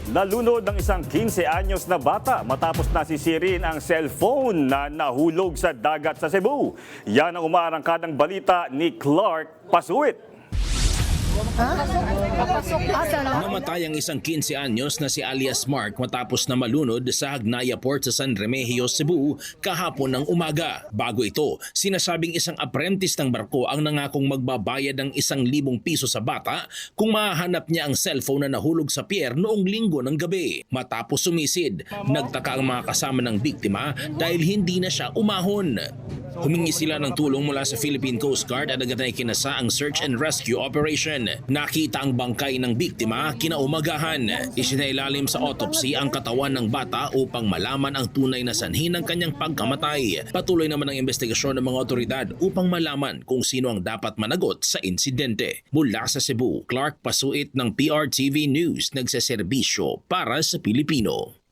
Nalunod ng isang 15 anyos na bata matapos nasisirin ang cellphone na nahulog sa dagat sa Cebu. Yan ang umaarangkadang balita ni Clark Pasuit. Namatay ang isang 15 anyos na si alias Mark matapos na malunod sa Hagnaya Port sa San Remigio, Cebu kahapon ng umaga. Bago ito, sinasabing isang apprentice ng barko ang nangakong magbabayad ng 1,000 piso sa bata kung mahanap niya ang cellphone na nahulog sa pier noong Linggo ng gabi. Matapos sumisid, nagtaka ang mga kasama ng biktima dahil hindi na siya umahon. Humingi sila ng tulong mula sa Philippine Coast Guard at agad na ikinasa ang search and rescue operation. Nakita ang bangkay ng biktima kinaumagahan. Isinailalim sa autopsy ang katawan ng bata upang malaman ang tunay na sanhi ng kanyang pagkamatay. Patuloy naman ang investigasyon ng mga otoridad upang malaman kung sino ang dapat managot sa insidente. Mula sa Cebu, Clark Pasuit ng PRTV News, nagseserbisyo para sa Pilipino.